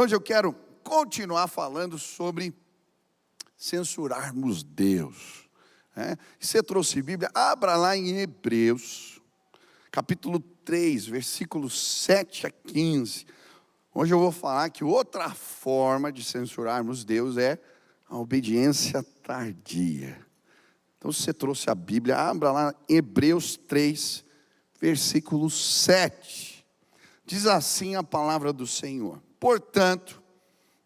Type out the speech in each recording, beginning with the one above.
Hoje eu quero continuar falando sobre censurarmos Deus. Você trouxe Bíblia? Abra lá em Hebreus, capítulo 3, versículos 7 a 15. Hoje eu vou falar que outra forma de censurarmos Deus é a obediência tardia. Então, se você trouxe a Bíblia, abra lá em Hebreus 3, versículo 7. Diz assim a palavra do Senhor: portanto,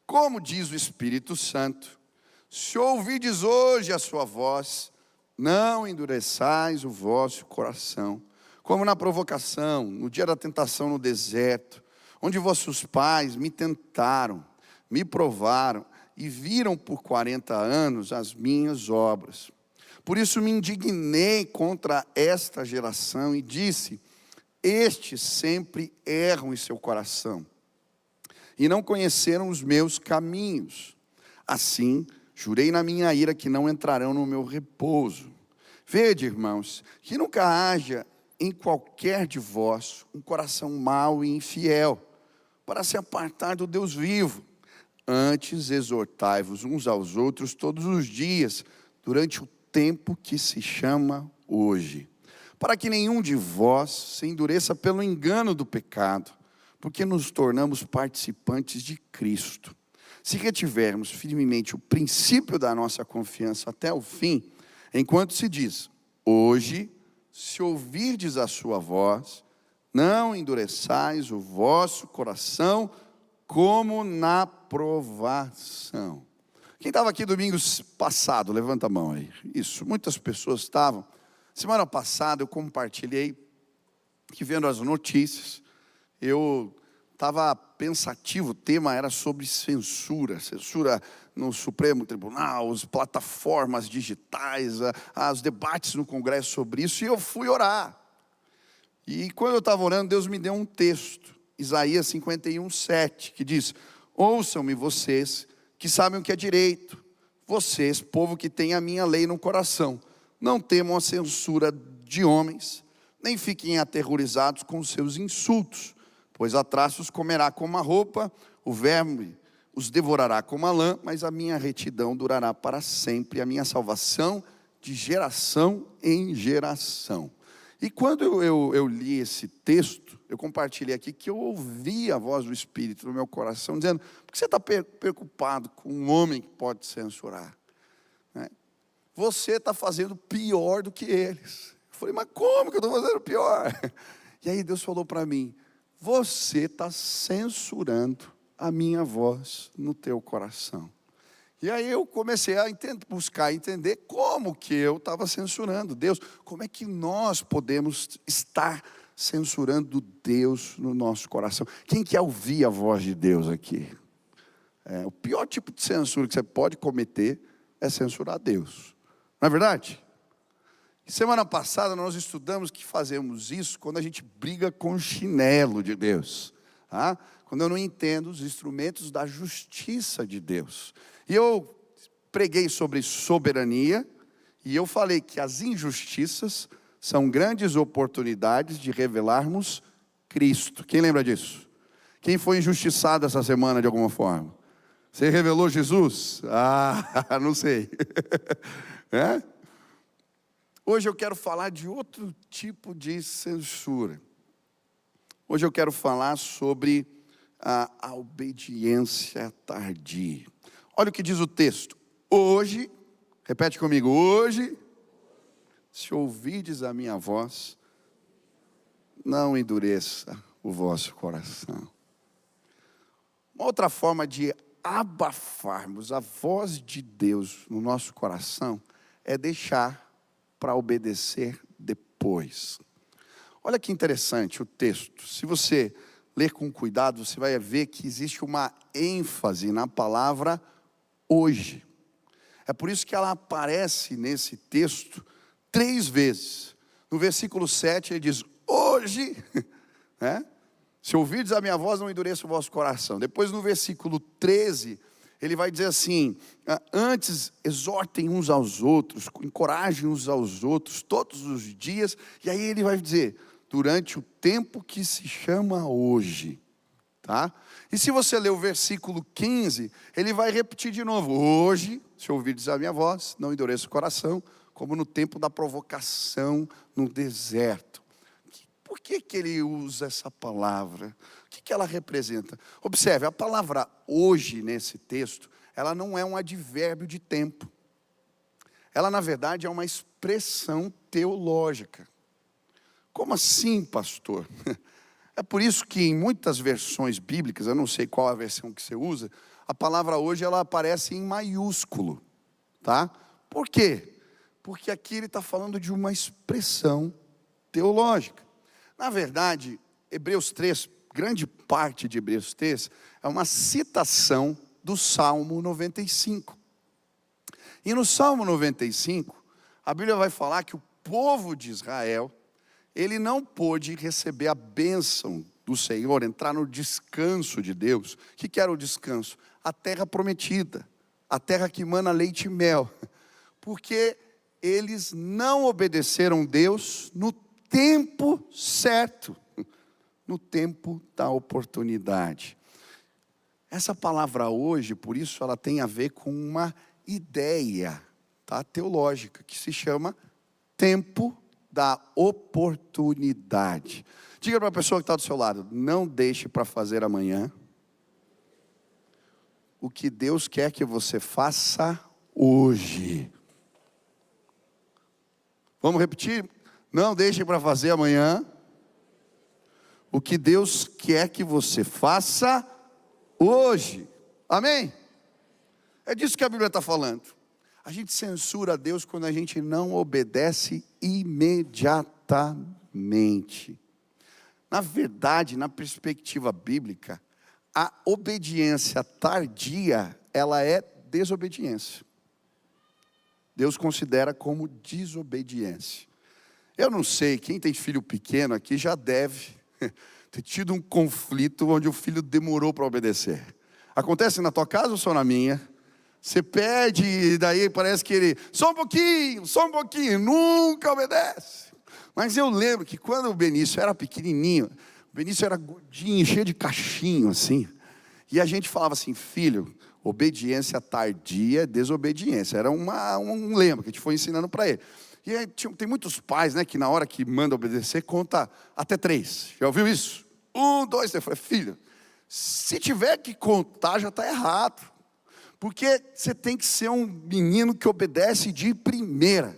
como diz o Espírito Santo, se ouvides hoje a sua voz, não endureçais o vosso coração, como na provocação, no dia da tentação no deserto, onde vossos pais me tentaram, me provaram e viram por 40 anos as minhas obras. Por isso me indignei contra esta geração e disse: estes sempre erram em seu coração e não conheceram os meus caminhos. Assim, jurei na minha ira que não entrarão no meu repouso. Vede, irmãos, que nunca haja em qualquer de vós um coração mau e infiel, para se apartar do Deus vivo. Antes exortai-vos uns aos outros todos os dias, durante o tempo que se chama hoje, para que nenhum de vós se endureça pelo engano do pecado, porque nos tornamos participantes de Cristo. Se retivermos firmemente o princípio da nossa confiança até o fim, enquanto se diz: hoje, se ouvirdes a sua voz, não endureçais o vosso coração como na provação. Quem estava aqui domingo passado, levanta a mão aí. Isso, muitas pessoas estavam. Semana passada eu compartilhei que, vendo as notícias, eu estava pensativo. O tema era sobre censura no Supremo Tribunal, as plataformas digitais, os debates no Congresso sobre isso, e eu fui orar. E quando eu estava orando, Deus me deu um texto, Isaías 51, 7, que diz: ouçam-me vocês que sabem o que é direito, vocês, povo que tem a minha lei no coração, não temam a censura de homens, nem fiquem aterrorizados com os seus insultos, pois a traça os comerá como a roupa, o verme os devorará como a lã, mas a minha retidão durará para sempre, a minha salvação de geração em geração. E quando eu li esse texto, eu compartilhei aqui que eu ouvi a voz do Espírito no meu coração, dizendo: por que você está preocupado com um homem que pode censurar? Você está fazendo pior do que eles. Eu falei: mas como que eu estou fazendo pior? E aí Deus falou para mim: você está censurando a minha voz no teu coração. E aí eu comecei a buscar entender como que eu estava censurando Deus. Como é que nós podemos estar censurando Deus no nosso coração? Quem quer ouvir a voz de Deus aqui? O pior tipo de censura que você pode cometer é censurar Deus. Não é verdade? Semana passada nós estudamos que fazemos isso quando a gente briga com o chinelo de Deus. Quando eu não entendo os instrumentos da justiça de Deus. E eu preguei sobre soberania, e eu falei que as injustiças são grandes oportunidades de revelarmos Cristo. Quem lembra disso? Quem foi injustiçado essa semana de alguma forma? Você revelou Jesus? Não sei. Hoje eu quero falar de outro tipo de censura. Hoje eu quero falar sobre a obediência tardia. Olha o que diz o texto: hoje, repete comigo, hoje, se ouvides a minha voz, não endureça o vosso coração. Uma outra forma de abafarmos a voz de Deus no nosso coração é deixar para obedecer depois. Olha que interessante o texto. Se você ler com cuidado, você vai ver que existe uma ênfase na palavra hoje. É por isso que ela aparece nesse texto 3 vezes. No versículo 7 ele diz: hoje, se ouvirdes a minha voz, não endureça o vosso coração. Depois no versículo 13, ele vai dizer assim: antes exortem uns aos outros, encorajem uns aos outros todos os dias. E aí ele vai dizer: durante o tempo que se chama hoje. tá? E se você ler o versículo 15, ele vai repetir de novo: hoje, se ouvirdes a minha voz, não endureça o coração, como no tempo da provocação no deserto. Por que ele usa essa palavra? O que ela representa? Observe, a palavra hoje nesse texto, ela não é um advérbio de tempo. Ela, na verdade, é uma expressão teológica. Como assim, pastor? É por isso que em muitas versões bíblicas, eu não sei qual a versão que você usa, a palavra hoje ela aparece em maiúsculo, tá? Por quê? Porque aqui ele está falando de uma expressão teológica. Na verdade, Hebreus 3, grande parte de Hebreus 3, é uma citação do Salmo 95. E no Salmo 95, a Bíblia vai falar que o povo de Israel, ele não pôde receber a bênção do Senhor, entrar no descanso de Deus. O que era o descanso? A terra prometida, a terra que emana leite e mel. Porque eles não obedeceram Deus no tempo certo, no tempo da oportunidade. Essa palavra hoje, por isso, ela tem a ver com uma ideia, tá, teológica, que se chama tempo da oportunidade. Diga para a pessoa que está do seu lado: não deixe para fazer amanhã o que Deus quer que você faça hoje. Vamos repetir? Não deixe para fazer amanhã o que Deus quer que você faça hoje. Amém? É disso que a Bíblia está falando. A gente censura a Deus quando a gente não obedece imediatamente. Na verdade, na perspectiva bíblica, a obediência tardia, ela é desobediência. Deus considera como desobediência. Eu não sei, quem tem filho pequeno aqui já deve ter tido um conflito onde o filho demorou para obedecer. Acontece na tua casa ou só na minha? Você pede e daí parece que ele, só um pouquinho, nunca obedece. Mas eu lembro que quando o Benício era pequenininho, o Benício era gordinho, cheio de cachinho assim, e a gente falava assim: filho, obediência tardia é desobediência. Era um lema que a gente foi ensinando para ele. E aí, tem muitos pais, né, que na hora que manda obedecer, conta até 3. Já ouviu isso? 1, 2, 3. Eu falei: filho, se tiver que contar, já está errado. Porque você tem que ser um menino que obedece de primeira.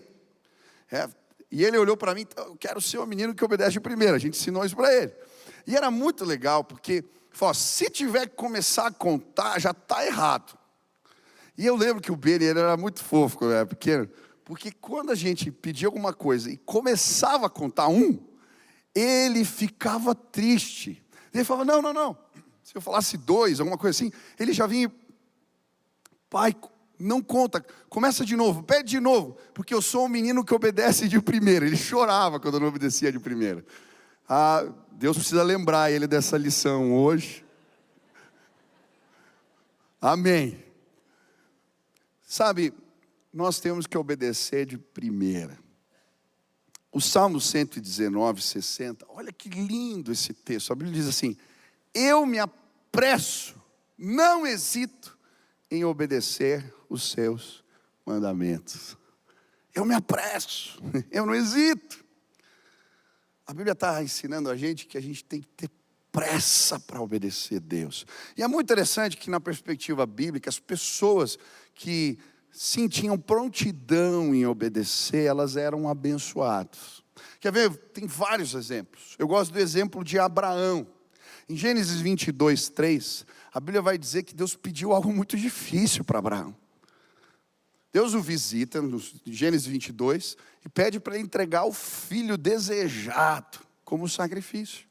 E ele olhou para mim: eu quero ser um menino que obedece de primeira. A gente ensinou isso para ele. E era muito legal, porque falou: se tiver que começar a contar, já está errado. E eu lembro que o Beni, ele era muito fofo quando eu era pequeno, porque quando a gente pedia alguma coisa e começava a contar 1, ele ficava triste. Ele falava: não. Se eu falasse 2, alguma coisa assim, ele já vinha: pai, não conta, começa de novo, pede de novo, porque eu sou um menino que obedece de primeira. Ele chorava quando eu não obedecia de primeira. Deus precisa lembrar ele dessa lição hoje. Amém. Sabe, nós temos que obedecer de primeira. O Salmo 119, 60, olha que lindo esse texto. A Bíblia diz assim: eu me apresso, não hesito em obedecer os seus mandamentos. Eu me apresso, eu não hesito. A Bíblia está ensinando a gente que a gente tem que ter pressa para obedecer a Deus. E é muito interessante que na perspectiva bíblica, as pessoas que sim tinham prontidão em obedecer, elas eram abençoadas. Quer ver? Tem vários exemplos. Eu gosto do exemplo de Abraão. Em Gênesis 22, 3, a Bíblia vai dizer que Deus pediu algo muito difícil para Abraão. Deus o visita, no Gênesis 22, e pede para ele entregar o filho desejado como sacrifício.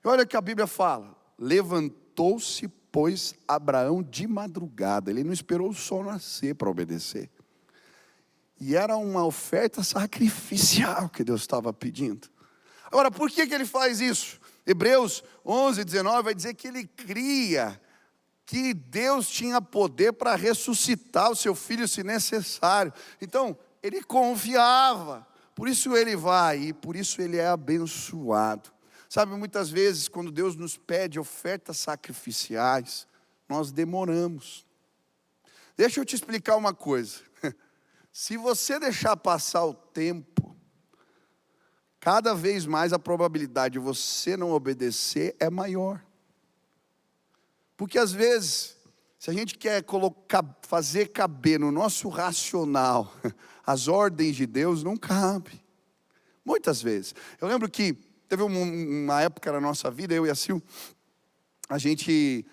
E olha o que a Bíblia fala: levantou-se, pois, Abraão de madrugada. Ele não esperou o sol nascer para obedecer. E era uma oferta sacrificial que Deus estava pedindo. Agora, por que ele faz isso? Hebreus 11, 19 vai dizer que ele cria que Deus tinha poder para ressuscitar o seu filho se necessário. Então, ele confiava. Por isso ele vai e por isso ele é abençoado. Sabe, muitas vezes, quando Deus nos pede ofertas sacrificiais, nós demoramos. Deixa eu te explicar uma coisa. Se você deixar passar o tempo, cada vez mais a probabilidade de você não obedecer é maior. Porque às vezes, se a gente quer fazer caber no nosso racional as ordens de Deus, não cabe. Muitas vezes. Eu lembro que teve uma época na nossa vida, eu e a Sil, a gente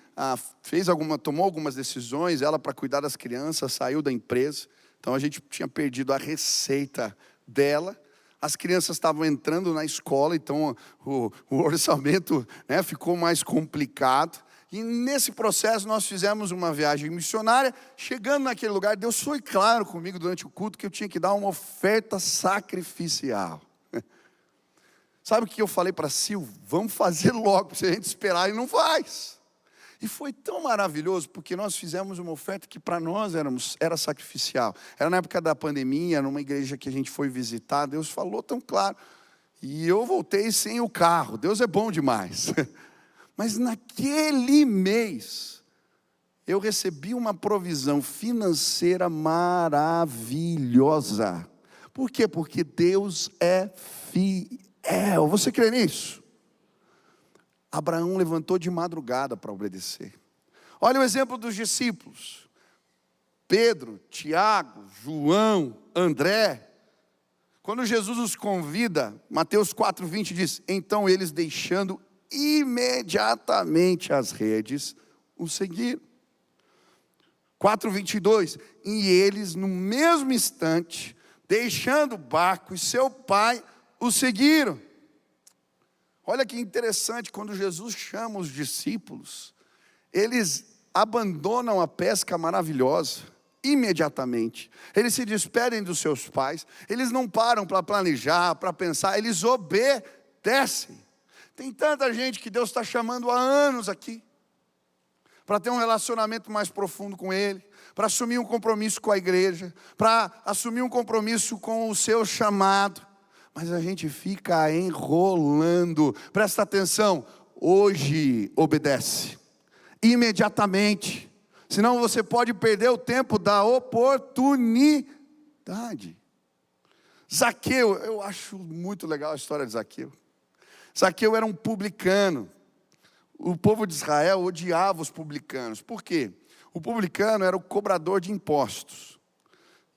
tomou algumas decisões, ela para cuidar das crianças, saiu da empresa, então a gente tinha perdido a receita dela, as crianças estavam entrando na escola, então o orçamento, né, ficou mais complicado, e nesse processo nós fizemos uma viagem missionária. Chegando naquele lugar, Deus foi claro comigo durante o culto que eu tinha que dar uma oferta sacrificial. Sabe o que eu falei para Sil? Vamos fazer logo, se a gente esperar e não faz. E foi tão maravilhoso, porque nós fizemos uma oferta que para nós era sacrificial. Era na época da pandemia, numa igreja que a gente foi visitar, Deus falou tão claro. E eu voltei sem o carro, Deus é bom demais. Mas naquele mês, eu recebi uma provisão financeira maravilhosa. Por quê? Porque Deus é fiel. Você crê nisso? Abraão levantou de madrugada para obedecer. Olha o exemplo dos discípulos. Pedro, Tiago, João, André. Quando Jesus os convida, Mateus 4,20 diz: então eles, deixando imediatamente as redes, o seguiram. 4,22, e eles no mesmo instante, deixando o barco e seu pai, o seguiram. Olha que interessante, quando Jesus chama os discípulos, eles abandonam a pesca maravilhosa, imediatamente. Eles se despedem dos seus pais, eles não param para planejar, para pensar, eles obedecem. Tem tanta gente que Deus está chamando há anos aqui, para ter um relacionamento mais profundo com Ele, para assumir um compromisso com a igreja, para assumir um compromisso com o seu chamado, mas a gente fica enrolando. Presta atenção, hoje obedece, imediatamente, senão você pode perder o tempo da oportunidade. Zaqueu, eu acho muito legal a história de Zaqueu. Zaqueu era um publicano. O povo de Israel odiava os publicanos. Por quê? O publicano era o cobrador de impostos.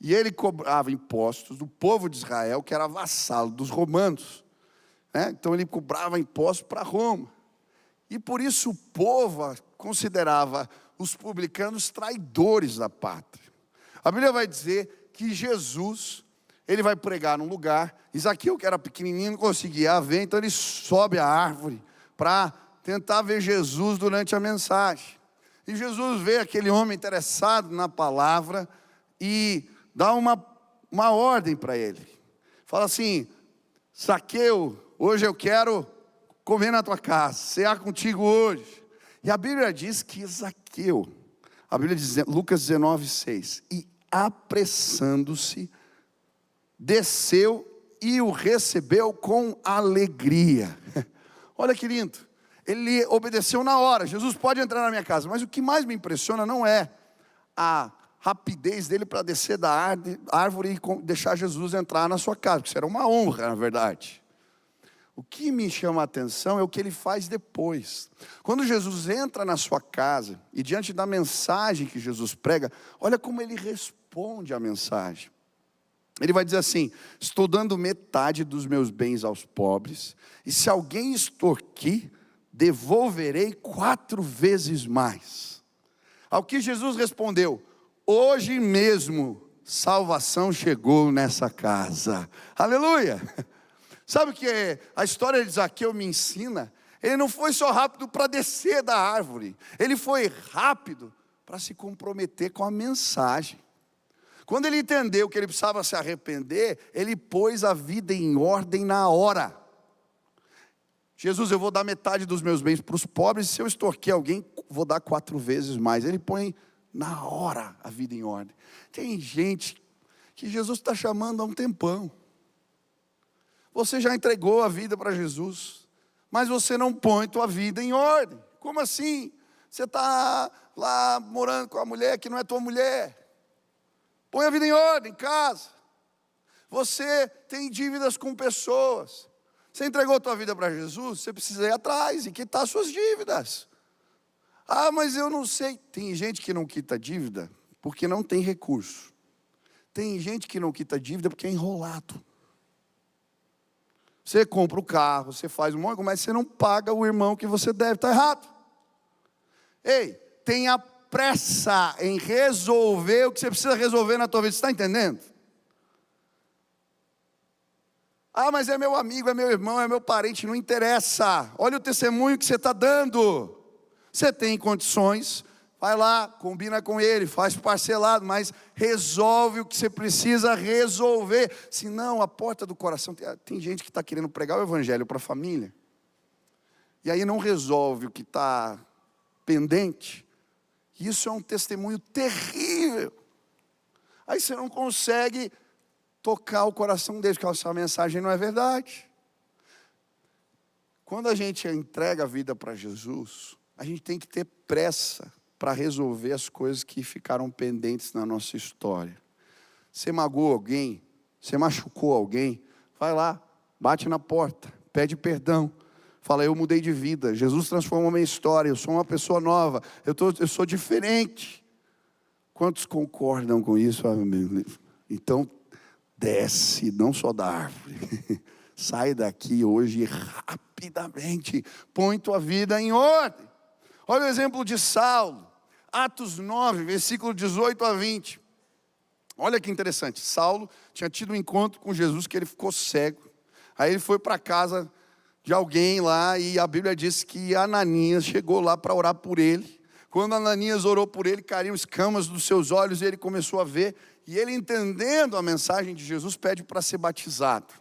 E ele cobrava impostos do povo de Israel, que era vassalo dos romanos. Então ele cobrava impostos para Roma. E por isso o povo considerava os publicanos traidores da pátria. A Bíblia vai dizer que Jesus, ele vai pregar num lugar. Zaqueu, que era pequenininho, não conseguia ver, então ele sobe a árvore para tentar ver Jesus durante a mensagem. E Jesus vê aquele homem interessado na palavra e dá uma ordem para ele. Fala assim: Zaqueu, hoje eu quero comer na tua casa, cear contigo hoje. E a Bíblia diz que Zaqueu, a Bíblia diz, Lucas 19,6, e apressando-se, desceu e o recebeu com alegria. Olha que lindo, ele obedeceu na hora. Jesus pode entrar na minha casa, mas o que mais me impressiona não é a rapidez dele para descer da árvore e deixar Jesus entrar na sua casa, porque isso era uma honra, na verdade. O que me chama a atenção é o que ele faz depois. Quando Jesus entra na sua casa, e diante da mensagem que Jesus prega, olha como ele responde à mensagem. Ele vai dizer assim: estou dando metade dos meus bens aos pobres, e se alguém extorquir, devolverei 4 vezes mais. Ao que Jesus respondeu: hoje mesmo salvação chegou nessa casa. Aleluia! Sabe o que a história de Zaqueu me ensina? Ele não foi só rápido para descer da árvore, ele foi rápido para se comprometer com a mensagem. Quando ele entendeu que ele precisava se arrepender, ele pôs a vida em ordem na hora. Jesus, eu vou dar metade dos meus bens para os pobres, se eu extorquir alguém, vou dar 4 vezes mais. Ele põe na hora a vida em ordem. Tem gente que Jesus está chamando há um tempão. Você já entregou a vida para Jesus, mas você não põe tua vida em ordem. Como assim? Você está lá morando com a mulher que não é tua mulher. Põe a vida em ordem, em casa. Você tem dívidas com pessoas. Você entregou a tua vida para Jesus, você precisa ir atrás e quitar suas dívidas. Ah, mas eu não sei. Tem gente que não quita dívida porque não tem recurso. Tem gente que não quita dívida porque é enrolado. Você compra o carro, você faz um monte, mas você não paga o irmão que você deve, está errado. Ei, tenha pressa em resolver o que você precisa resolver na tua vida, você está entendendo? Ah, mas é meu amigo, é meu irmão, é meu parente, não interessa. Olha o testemunho que você está dando. Você tem condições, vai lá, combina com ele, faz parcelado, mas resolve o que você precisa resolver. Senão a porta do coração, tem gente que está querendo pregar o evangelho para a família, e aí não resolve o que está pendente. Isso é um testemunho terrível. Aí você não consegue tocar o coração deles, porque essa mensagem não é verdade. Quando a gente entrega a vida para Jesus, a gente tem que ter pressa para resolver as coisas que ficaram pendentes na nossa história. Você magoou alguém, você machucou alguém, vai lá, bate na porta, pede perdão. Fala, eu mudei de vida, Jesus transformou a minha história, eu sou uma pessoa nova, eu sou diferente. Quantos concordam com isso? Então, desce, não só da árvore, sai daqui hoje rapidamente, põe tua vida em ordem. Olha o exemplo de Saulo, Atos 9, versículo 18 a 20. Olha que interessante, Saulo tinha tido um encontro com Jesus que ele ficou cego. Aí ele foi para casa de alguém lá e a Bíblia diz que Ananias chegou lá para orar por ele. Quando Ananias orou por ele, caíram escamas dos seus olhos e ele começou a ver. E ele, entendendo a mensagem de Jesus, pede para ser batizado.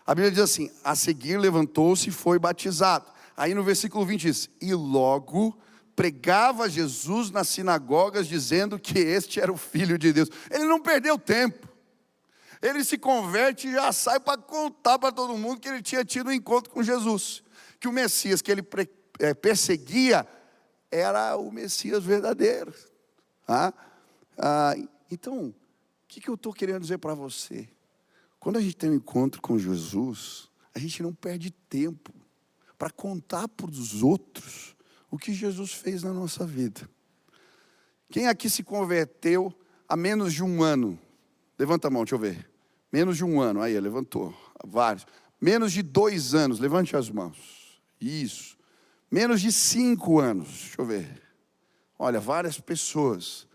A Bíblia diz assim, a seguir levantou-se e foi batizado. Aí no versículo 20 diz, e logo pregava Jesus nas sinagogas, dizendo que este era o Filho de Deus. Ele não perdeu tempo. Ele se converte e já sai para contar para todo mundo que ele tinha tido um encontro com Jesus. Que o Messias que ele perseguia era o Messias verdadeiro. Então, o que eu estou querendo dizer para você? Quando a gente tem um encontro com Jesus, a gente não perde tempo para contar para os outros o que Jesus fez na nossa vida. Quem aqui se converteu há menos de um ano? Levanta a mão, deixa eu ver. Menos de um ano, aí, levantou. Vários. Menos de 2 anos, levante as mãos. Isso. Menos de 5 anos, deixa eu ver. Olha, várias pessoas.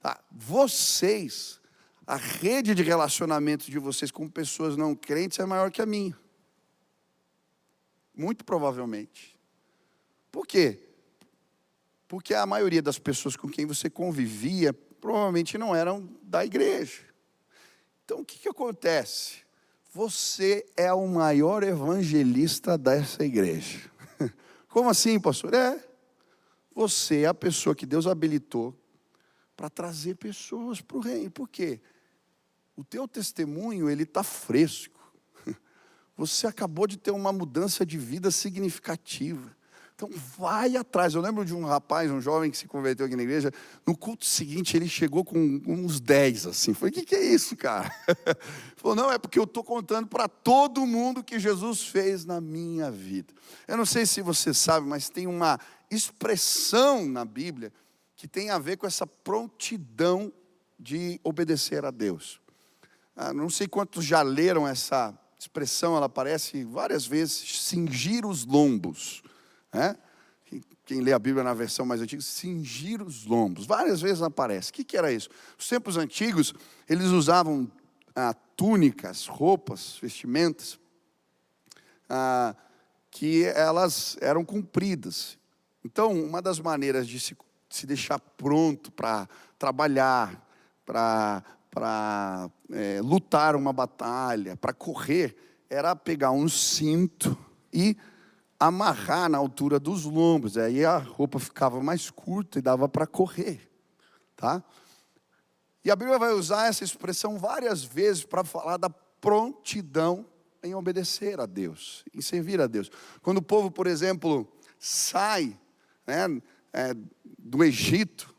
Tá. Vocês, a rede de relacionamento de vocês com pessoas não crentes é maior que a minha. Muito provavelmente. Por quê? Porque a maioria das pessoas com quem você convivia provavelmente não eram da igreja. Então o que acontece? Você é o maior evangelista dessa igreja. Como assim, pastor? Você é a pessoa que Deus habilitou para trazer pessoas para o reino. Por quê? O teu testemunho, ele está fresco. Você acabou de ter uma mudança de vida significativa. Então vai atrás. Eu lembro de um rapaz, um jovem que se converteu aqui na igreja. No culto seguinte ele chegou com uns 10 assim. Falei, o que é isso, cara? Ele falou, não, é porque eu estou contando para todo mundo o que Jesus fez na minha vida. Eu não sei se você sabe, mas tem uma expressão na Bíblia que tem a ver com essa prontidão de obedecer a Deus. Não sei quantos já leram essa expressão, ela aparece várias vezes, cingir os lombos. Quem lê a Bíblia na versão mais antiga, cingir os lombos, várias vezes aparece. O que era isso? Nos tempos antigos, eles usavam túnicas, roupas, vestimentas, que elas eram compridas. Então, uma das maneiras de se deixar pronto para trabalhar, para lutar uma batalha, para correr, era pegar um cinto e amarrar na altura dos lombos, aí a roupa ficava mais curta e dava para correr, tá? E a Bíblia vai usar essa expressão várias vezes para falar da prontidão em obedecer a Deus, em servir a Deus. Quando o povo, por exemplo, sai, né, do Egito,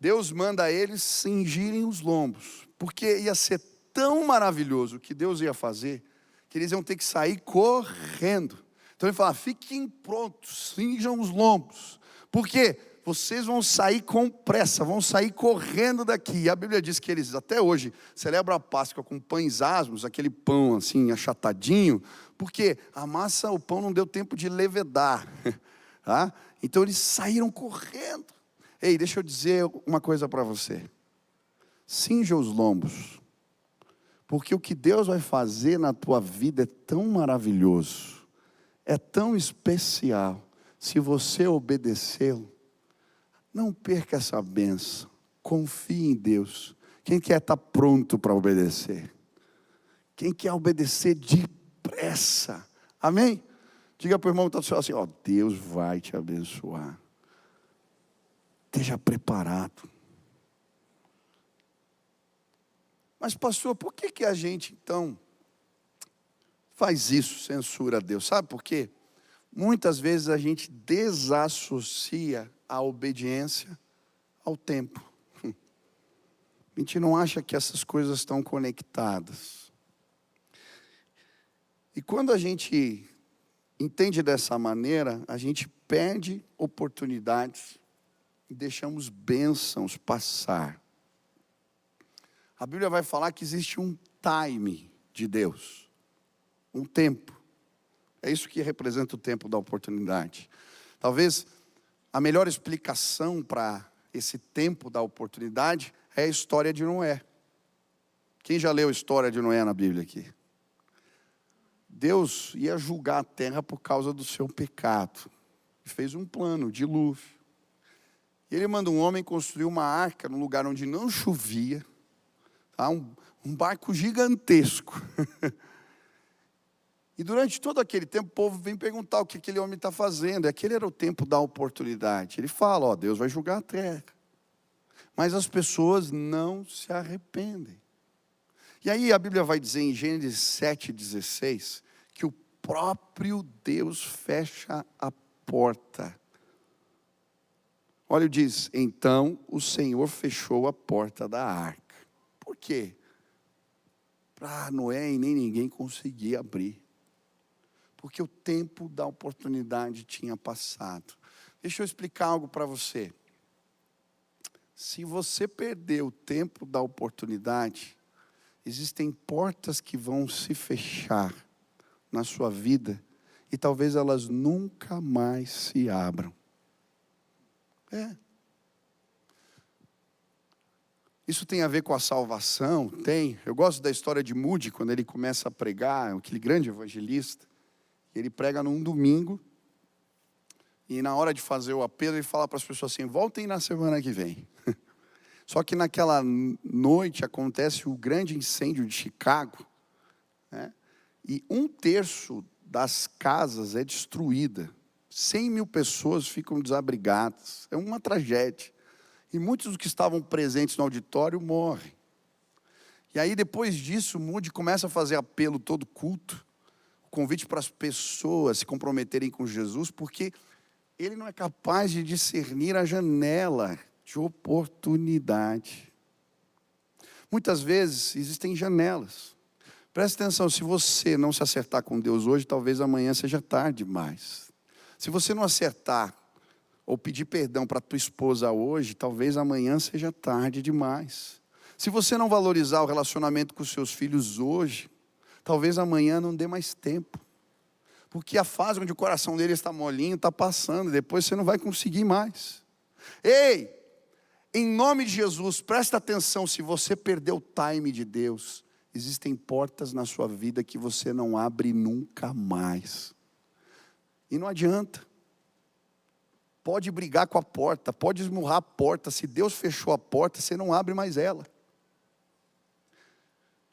Deus manda eles cingirem os lombos, porque ia ser tão maravilhoso o que Deus ia fazer, que eles iam ter que sair correndo. Então ele fala, fiquem prontos, cinjam os lombos, porque vocês vão sair com pressa, vão sair correndo daqui. E a Bíblia diz que eles até hoje celebram a Páscoa com pães asmos, aquele pão assim achatadinho, porque a massa, o pão não deu tempo de levedar, tá? Então eles saíram correndo. Ei, deixa eu dizer uma coisa para você, cinja os lombos, porque o que Deus vai fazer na tua vida é tão maravilhoso, é tão especial, se você obedecê-lo. Não perca essa bênção, confie em Deus. Quem quer estar pronto para obedecer? Quem quer obedecer depressa? Amém? Diga para o irmão que está do seu lado assim, ó, Deus vai te abençoar. Esteja preparado. Mas pastor, por que a gente então faz isso, censura a Deus? Sabe por quê? Muitas vezes a gente desassocia a obediência ao tempo. A gente não acha que essas coisas estão conectadas. E quando a gente entende dessa maneira, a gente perde oportunidades e deixamos bênçãos passar. A Bíblia vai falar que existe um time de Deus, um tempo. É isso que representa o tempo da oportunidade. Talvez a melhor explicação para esse tempo da oportunidade é a história de Noé. Quem já leu a história de Noé na Bíblia aqui? Deus ia julgar a terra por causa do seu pecado. E fez um plano, dilúvio. E ele manda um homem construir uma arca num lugar onde não chovia. Tá? Um barco gigantesco. E durante todo aquele tempo, o povo vem perguntar o que aquele homem está fazendo. E aquele era o tempo da oportunidade. Ele fala, ó, Deus vai julgar a terra. Mas as pessoas não se arrependem. E aí a Bíblia vai dizer em Gênesis 7,16, que o próprio Deus fecha a porta. Olha, diz, então o Senhor fechou a porta da arca. Por quê? Para Noé e nem ninguém conseguir abrir. Porque o tempo da oportunidade tinha passado. Deixa eu explicar algo para você. Se você perder o tempo da oportunidade, existem portas que vão se fechar na sua vida e talvez elas nunca mais se abram. Isso tem a ver com a salvação? Tem. Eu gosto da história de Moody, quando ele começa a pregar, aquele grande evangelista. Ele prega num domingo, e na hora de fazer o apelo, ele fala para as pessoas assim, voltem na semana que vem. Só que naquela noite acontece o grande incêndio de Chicago, né? E 1/3 das casas é destruída. 100.000 pessoas ficam desabrigadas. É uma tragédia. E muitos dos que estavam presentes no auditório morrem. E aí depois disso, Moody começa a fazer apelo todo culto, convite para as pessoas se comprometerem com Jesus, porque ele não é capaz de discernir a janela de oportunidade. Muitas vezes existem janelas. Presta atenção, se você não se acertar com Deus hoje, talvez amanhã seja tarde demais. Se você não acertar ou pedir perdão para tua esposa hoje, talvez amanhã seja tarde demais. Se você não valorizar o relacionamento com os seus filhos hoje, talvez amanhã não dê mais tempo. Porque a fase onde o coração dele está molinho está passando, e depois você não vai conseguir mais. Ei, em nome de Jesus, presta atenção, se você perder o time de Deus, existem portas na sua vida que você não abre nunca mais. E não adianta. Pode brigar com a porta, pode esmurrar a porta, se Deus fechou a porta, você não abre mais ela.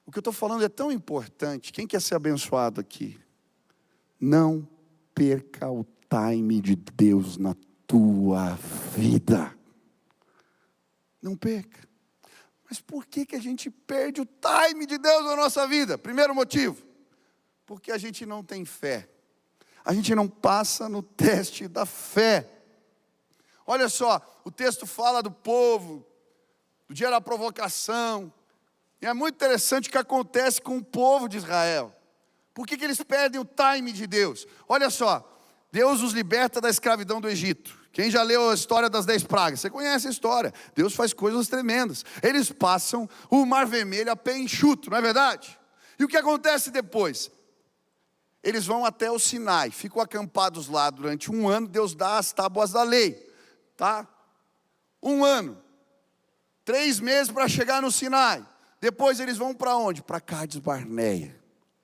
O que eu estou falando é tão importante. Quem quer ser abençoado aqui? Não perca o time de Deus na tua vida. Não perca. Mas por que a gente perde o time de Deus na nossa vida? Primeiro motivo, Porque a gente não tem fé. A gente não passa no teste da fé. Olha só, o texto fala do povo, do dia da provocação. E é muito interessante o que acontece com o povo de Israel. Por que eles perdem o time de Deus? Olha só, Deus os liberta da escravidão do Egito. Quem já leu a história das 10 pragas? Você conhece a história. Deus faz coisas tremendas. Eles passam o Mar Vermelho a pé enxuto, não é verdade? E o que acontece depois? Eles vão até o Sinai, ficam acampados lá durante 1 ano. Deus dá as tábuas da lei, tá? 1 ano, 3 meses para chegar no Sinai. Depois eles vão para onde? Para Cades Barneia.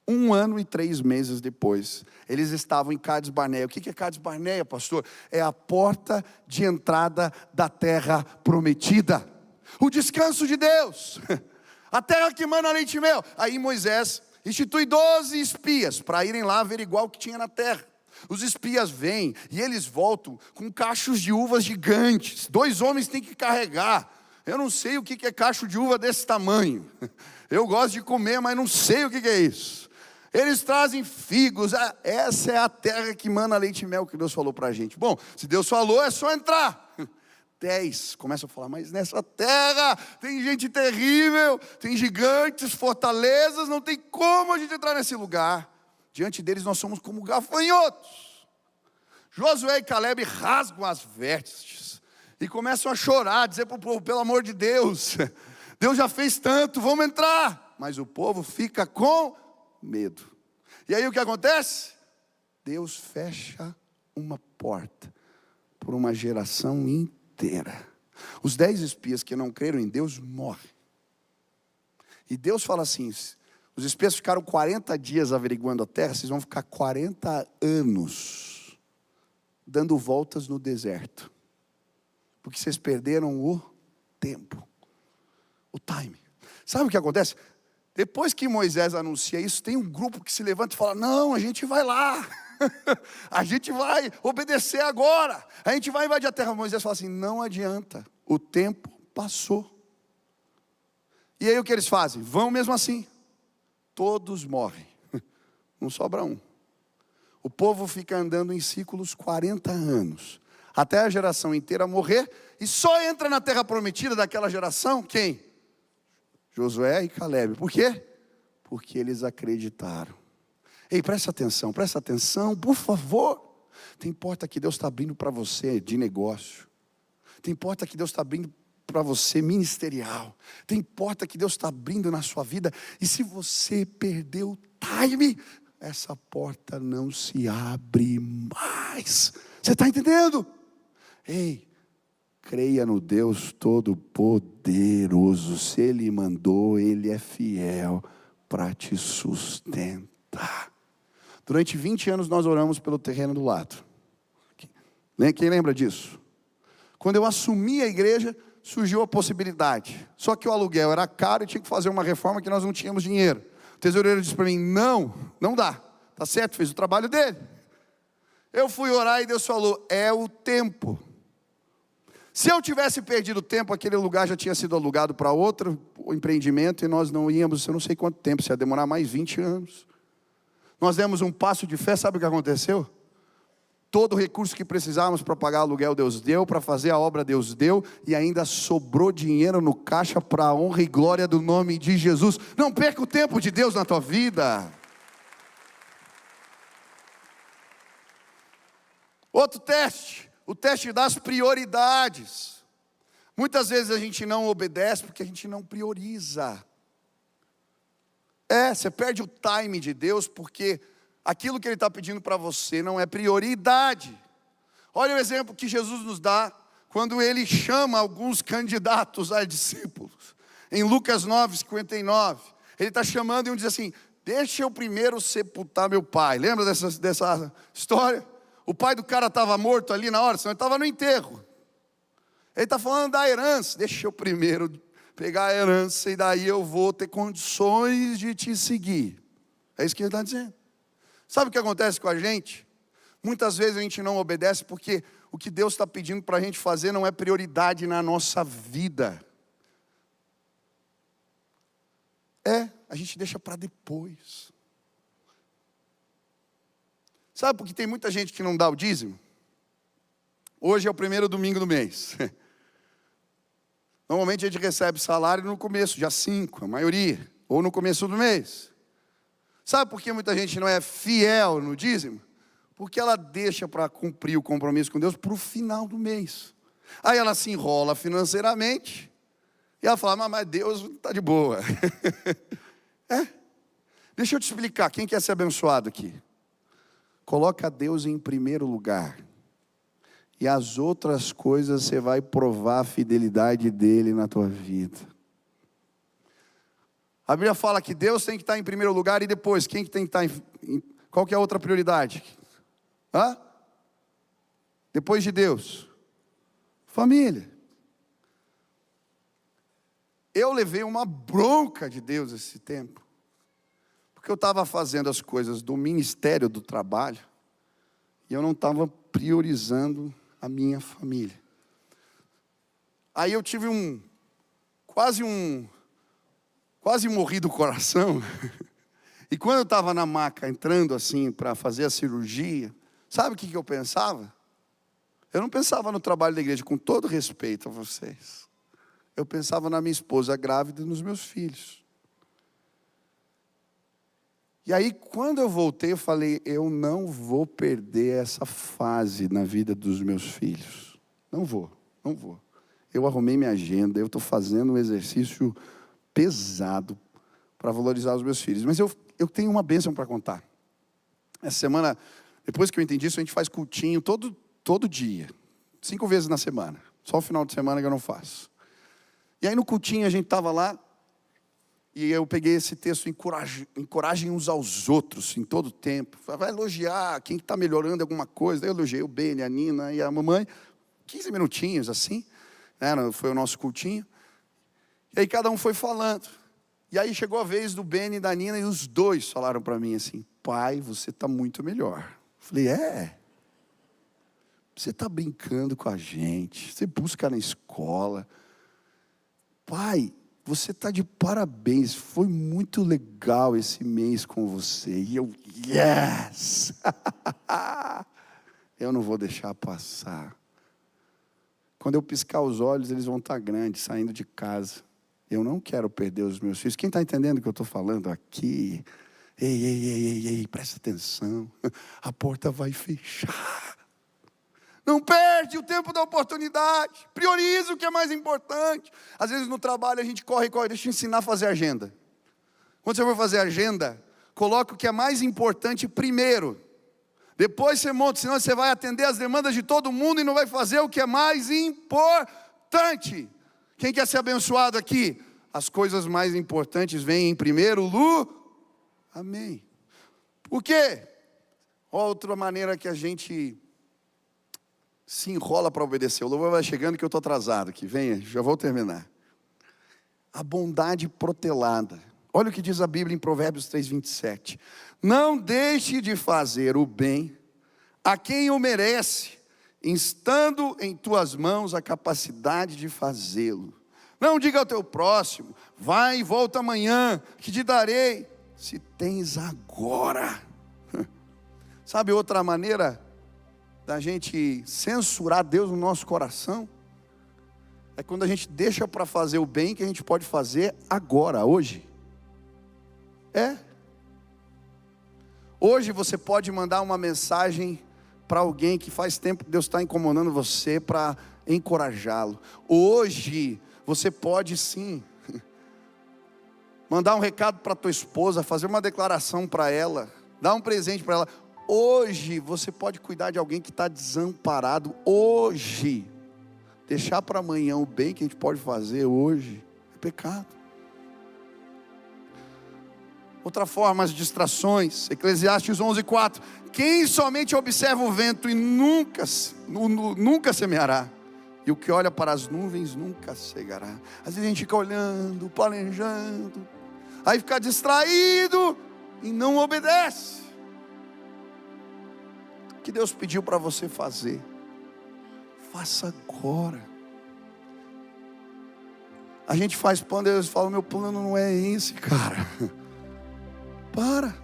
1 ano e 3 meses depois, eles estavam em Cades Barneia. O que é Cades Barneia, pastor? É a porta de entrada da terra prometida. O descanso de Deus. A terra que mana leite e mel. Aí Moisés institui 12 espias para irem lá averiguar o que tinha na terra. Os espias vêm e eles voltam com cachos de uvas gigantes. 2 homens têm que carregar. Eu não sei o que é cacho de uva desse tamanho. Eu gosto de comer, mas não sei o que é isso. Eles trazem figos. Essa é a terra que mana leite e mel que Deus falou para a gente. Bom, se Deus falou, é só entrar. 10 começam a falar, mas nessa terra tem gente terrível, tem gigantes, fortalezas, não tem como a gente entrar nesse lugar. Diante deles nós somos como gafanhotos. Josué e Caleb rasgam as vestes e começam a chorar, dizer para o povo, pelo amor de Deus, Deus já fez tanto, vamos entrar. Mas o povo fica com medo. E aí o que acontece? Deus fecha uma porta por uma geração inteira. Os 10 espias que não creram em Deus morrem. E Deus fala assim, os espias ficaram 40 dias averiguando a terra, vocês vão ficar 40 anos dando voltas no deserto. Porque vocês perderam o tempo, o time. Sabe o que acontece? Depois que Moisés anuncia isso, tem um grupo que se levanta e fala, não, a gente vai lá. A gente vai obedecer agora. A gente vai invadir a terra. Moisés fala assim, não adianta, o tempo passou. E aí o que eles fazem? Vão mesmo assim. Todos morrem. Não sobra um. O povo fica andando em ciclos 40 anos. Até a geração inteira morrer. E só entra na terra prometida daquela geração, quem? Josué e Caleb. Por quê? Porque eles acreditaram. Ei, presta atenção, por favor. Tem porta que Deus está abrindo para você de negócio. Tem porta que Deus está abrindo para você ministerial. Tem porta que Deus está abrindo na sua vida. E se você perdeu o time, essa porta não se abre mais. Você está entendendo? Ei, creia no Deus Todo-Poderoso. Se Ele mandou, Ele é fiel para te sustentar. Durante 20 anos nós oramos pelo terreno do lado. Quem lembra disso? Quando eu assumi a igreja, surgiu a possibilidade. Só que o aluguel era caro e tinha que fazer uma reforma que nós não tínhamos dinheiro. O tesoureiro disse para mim, não dá. Tá certo, fez o trabalho dele. Eu fui orar e Deus falou, é o tempo. Se eu tivesse perdido tempo, aquele lugar já tinha sido alugado para outro empreendimento e nós não íamos, eu não sei quanto tempo, se ia demorar mais 20 anos. Nós demos um passo de fé, sabe o que aconteceu? Todo o recurso que precisávamos para pagar aluguel, Deus deu, para fazer a obra, Deus deu, e ainda sobrou dinheiro no caixa para a honra e glória do nome de Jesus. Não perca o tempo de Deus na tua vida. Outro teste, o teste das prioridades. Muitas vezes a gente não obedece porque a gente não prioriza. Você perde o time de Deus porque aquilo que Ele está pedindo para você não é prioridade. Olha o exemplo que Jesus nos dá quando Ele chama alguns candidatos a discípulos. Em Lucas 9:59, Ele está chamando e um diz assim, deixa eu primeiro sepultar meu pai. Lembra dessa história? O pai do cara estava morto ali na hora, senão ele estava no enterro. Ele está falando da herança, deixa eu primeiro pegar a herança e daí eu vou ter condições de te seguir. É isso que Ele está dizendo. Sabe o que acontece com a gente? Muitas vezes a gente não obedece porque o que Deus está pedindo para a gente fazer não é prioridade na nossa vida. A gente deixa para depois. Sabe por que tem muita gente que não dá o dízimo? Hoje é o primeiro domingo do mês. Normalmente a gente recebe salário no começo, dia 5, a maioria, ou no começo do mês. Sabe por que muita gente não é fiel no dízimo? Porque ela deixa para cumprir o compromisso com Deus para o final do mês. Aí ela se enrola financeiramente, e ela fala, mas Deus está de boa. Deixa eu te explicar, quem quer ser abençoado aqui? Coloca Deus em primeiro lugar. E as outras coisas você vai provar a fidelidade dele na tua vida. A Bíblia fala que Deus tem que estar em primeiro lugar e depois, quem que tem que estar qual que é a outra prioridade? Depois de Deus? Família. Eu levei uma bronca de Deus esse tempo. Porque eu estava fazendo as coisas do ministério do trabalho e eu não estava priorizando a minha família. Aí eu tive quase morri do coração. E quando eu estava na maca, entrando assim para fazer a cirurgia, sabe o que eu pensava? Eu não pensava no trabalho da igreja, com todo respeito a vocês. Eu pensava na minha esposa grávida e nos meus filhos. E aí, quando eu voltei, eu falei, eu não vou perder essa fase na vida dos meus filhos. Não vou. Eu arrumei minha agenda, eu estou fazendo um exercício pesado para valorizar os meus filhos. Mas eu tenho uma bênção para contar. Essa semana, depois que eu entendi isso, a gente faz cultinho todo dia. 5 vezes na semana. Só o final de semana que eu não faço. E aí no cultinho a gente estava lá, e eu peguei esse texto, encorajem uns aos outros, em todo tempo. Vai elogiar quem está melhorando alguma coisa. Eu elogiei o Beni, a Nina e a mamãe. 15 minutinhos assim, foi o nosso cultinho. E aí cada um foi falando. E aí chegou a vez do Beni e da Nina, e os dois falaram para mim assim, pai, você está muito melhor. Eu falei, você está brincando com a gente, você busca na escola. Pai, você está de parabéns, foi muito legal esse mês com você. E eu, yes! Eu não vou deixar passar. Quando eu piscar os olhos, eles vão estar grandes, saindo de casa. Eu não quero perder os meus filhos. Quem está entendendo o que eu estou falando aqui? Ei, presta atenção. A porta vai fechar. Não perde o tempo da oportunidade. Prioriza o que é mais importante. Às vezes no trabalho a gente corre. Deixa eu ensinar a fazer agenda. Quando você for fazer agenda, coloca o que é mais importante primeiro. Depois você monta, senão você vai atender as demandas de todo mundo e não vai fazer o que é mais importante. Quem quer ser abençoado aqui? As coisas mais importantes vêm em primeiro lugar. Amém. Por quê? Outra maneira que a gente se enrola para obedecer. O louvor vai chegando que eu estou atrasado aqui. Venha, já vou terminar. A bondade protelada. Olha o que diz a Bíblia em Provérbios 3:27. Não deixe de fazer o bem a quem o merece, estando em tuas mãos a capacidade de fazê-lo. Não diga ao teu próximo, vai e volta amanhã, que te darei, se tens agora. Sabe outra maneira da gente censurar Deus no nosso coração? É quando a gente deixa para fazer o bem que a gente pode fazer agora, hoje. Hoje você pode mandar uma mensagem para alguém que faz tempo que Deus está incomodando você, para encorajá-lo. Hoje você pode sim mandar um recado para tua esposa, fazer uma declaração para ela, dar um presente para ela. Hoje você pode cuidar de alguém que está desamparado. Hoje, deixar para amanhã o bem que a gente pode fazer hoje é pecado. Outra forma, as distrações. Eclesiastes 11:4. Quem somente observa o vento e nunca semeará, e o que olha para as nuvens nunca cegará. Às vezes a gente fica olhando, planejando, aí fica distraído e não obedece. O que Deus pediu para você fazer, faça agora. A gente faz plano, Deus fala, meu plano não é esse, cara. Para.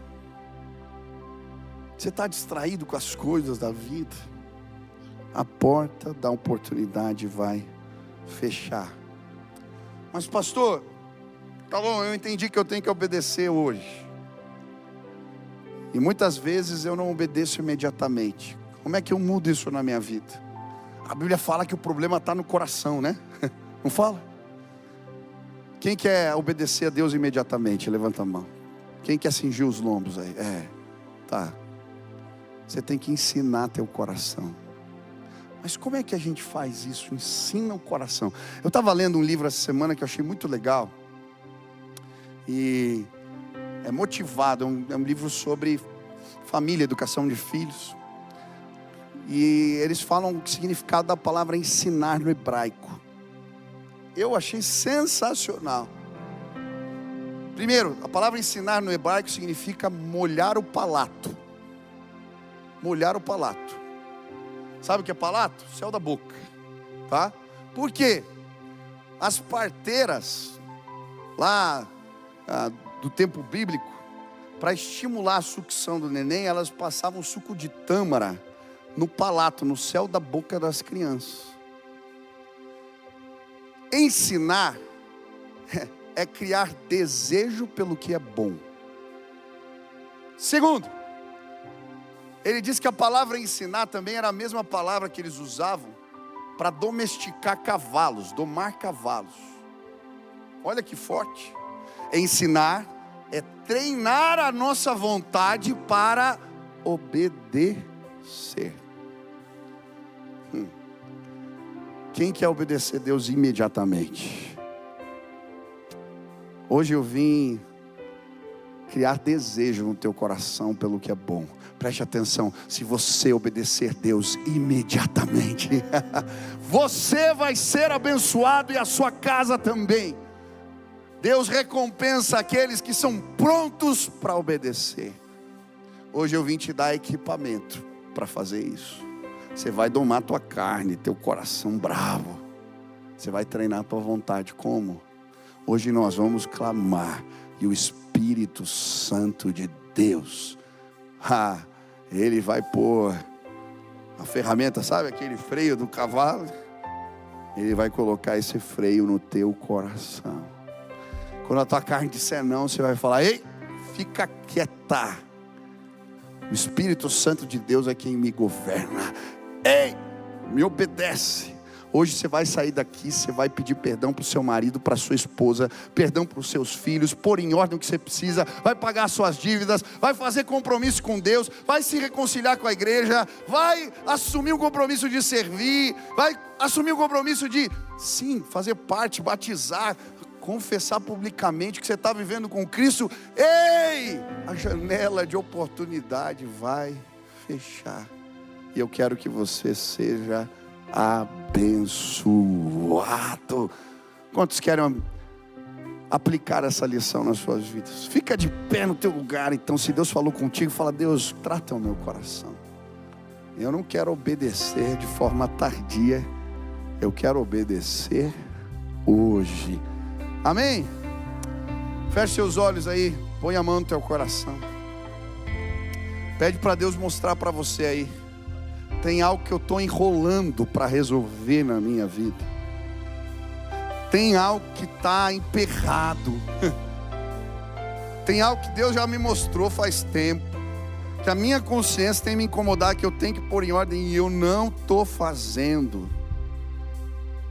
Você está distraído com as coisas da vida, a porta da oportunidade vai fechar. Mas pastor, tá bom, eu entendi que eu tenho que obedecer hoje. E muitas vezes eu não obedeço imediatamente. Como é que eu mudo isso na minha vida? A Bíblia fala que o problema está no coração, né? Não fala? Quem quer obedecer a Deus imediatamente? Levanta a mão. Quem quer cingir os lombos aí? Tá. Você tem que ensinar teu coração. Mas como é que a gente faz isso? Ensina o coração. Eu estava lendo um livro essa semana que eu achei muito legal. E é motivado, é um livro sobre família, educação de filhos. E eles falam o significado da palavra ensinar no hebraico. Eu achei sensacional. Primeiro, a palavra ensinar no hebraico significa molhar o palato. Molhar o palato. Sabe o que é palato? Céu da boca, tá? Por quê? As parteiras lá do tempo bíblico, para estimular a sucção do neném, elas passavam suco de tâmara no palato, no céu da boca das crianças. Ensinar é criar desejo pelo que é bom. Segundo, ele diz que a palavra ensinar também era a mesma palavra que eles usavam para domesticar cavalos, domar cavalos. Olha que forte. Ensinar é treinar a nossa vontade para obedecer. Quem quer obedecer a Deus imediatamente? Hoje eu vim criar desejo no teu coração pelo que é bom. Preste atenção, se você obedecer a Deus imediatamente, você vai ser abençoado e a sua casa também. Deus recompensa aqueles que são prontos para obedecer. Hoje eu vim te dar equipamento para fazer isso. Você vai domar tua carne, teu coração bravo. Você vai treinar tua vontade. Como? Hoje nós vamos clamar e o Espírito Santo de Deus, Ele vai pôr a ferramenta, sabe aquele freio do cavalo? Ele vai colocar esse freio no teu coração. Quando a tua carne disser não, você vai falar: ei, fica quieta. O Espírito Santo de Deus é quem me governa. Ei, me obedece. Hoje você vai sair daqui, você vai pedir perdão para o seu marido, para a sua esposa, perdão para os seus filhos, pôr em ordem o que você precisa, vai pagar suas dívidas, vai fazer compromisso com Deus, vai se reconciliar com a igreja, vai assumir o compromisso de servir, vai assumir o compromisso de, sim, fazer parte, batizar, confessar publicamente que você está vivendo com Cristo. Ei, a janela de oportunidade vai fechar. E eu quero que você seja abençoado. Quantos querem aplicar essa lição nas suas vidas? Fica de pé no teu lugar. Então, se Deus falou contigo, fala: Deus, trata o meu coração. Eu não quero obedecer de forma tardia, eu quero obedecer hoje. Amém? Feche seus olhos aí, põe a mão no teu coração. Pede para Deus mostrar para você aí. Tem algo que eu estou enrolando para resolver na minha vida. Tem algo que está emperrado. Tem algo que Deus já me mostrou faz tempo, que a minha consciência tem me incomodado, que eu tenho que pôr em ordem e eu não estou fazendo.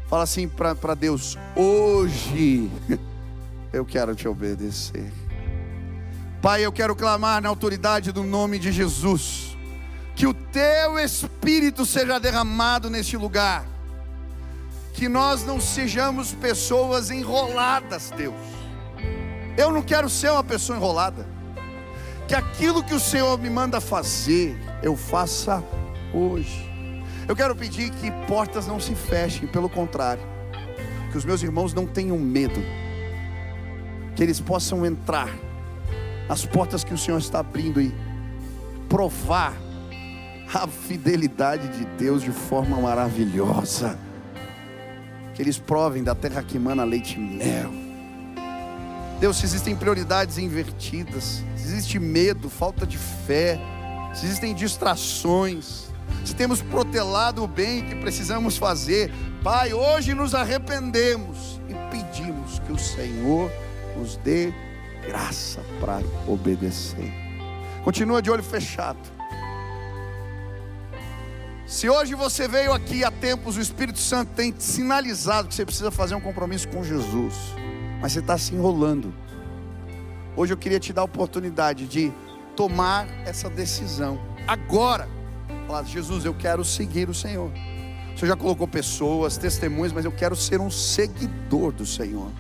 Fala assim para Deus: hoje eu quero te obedecer. Pai, eu quero clamar na autoridade do nome de Jesus, que o teu Espírito seja derramado neste lugar, que nós não sejamos pessoas enroladas, Deus. Eu não quero ser uma pessoa enrolada. Que aquilo que o Senhor me manda fazer, eu faça hoje. Eu quero pedir que portas não se fechem, pelo contrário, que os meus irmãos não tenham medo, que eles possam entrar nas portas que o Senhor está abrindo e provar a fidelidade de Deus de forma maravilhosa. Que eles provem da terra que emana leite e mel. Deus, se existem prioridades invertidas, se existe medo, falta de fé, se existem distrações, se temos protelado o bem que precisamos fazer, Pai, hoje nos arrependemos e pedimos que o Senhor nos dê graça para obedecer. Continua de olho fechado. Se hoje você veio aqui há tempos, o Espírito Santo tem te sinalizado que você precisa fazer um compromisso com Jesus, mas você está se enrolando. Hoje eu queria te dar a oportunidade de tomar essa decisão agora. Falar: Jesus, eu quero seguir o Senhor. Você já colocou pessoas, testemunhas, mas eu quero ser um seguidor do Senhor.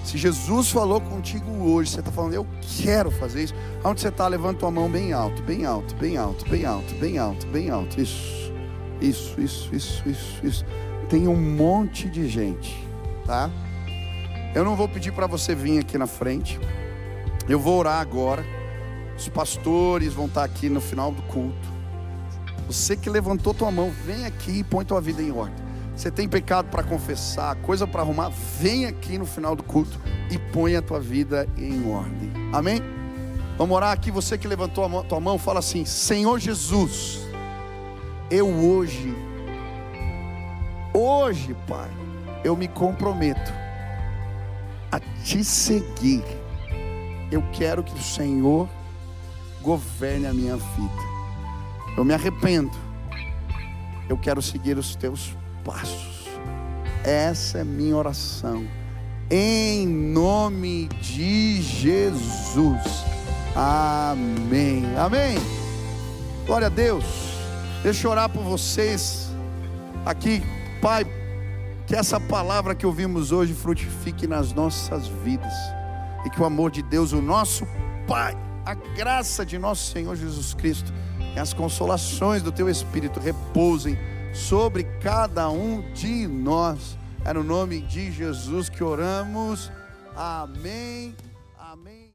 Se Jesus falou contigo hoje, você está falando: eu quero fazer isso. Aonde você está? Levanta tua mão bem alto, bem alto, bem alto, bem alto, bem alto, bem alto. Isso. Tem um monte de gente, tá? Eu não vou pedir para você vir aqui na frente. Eu vou orar agora. Os pastores vão estar aqui no final do culto. Você que levantou tua mão, vem aqui e põe tua vida em ordem. Você tem pecado para confessar, coisa para arrumar, vem aqui no final do culto e põe a tua vida em ordem. Amém? Vamos orar aqui. Você que levantou a tua mão, fala assim: Senhor Jesus, eu hoje, Pai, eu me comprometo a te seguir. Eu quero que o Senhor governe a minha vida. Eu me arrependo. Eu quero seguir os teus passos. Essa é minha oração, em nome de Jesus. Amém. Amém. Glória a Deus. Deixa eu orar por vocês aqui. Pai, que essa palavra que ouvimos hoje frutifique nas nossas vidas, e que o amor de Deus, o nosso Pai, a graça de nosso Senhor Jesus Cristo e as consolações do teu Espírito repousem sobre cada um de nós. É no nome de Jesus que oramos. Amém. Amém.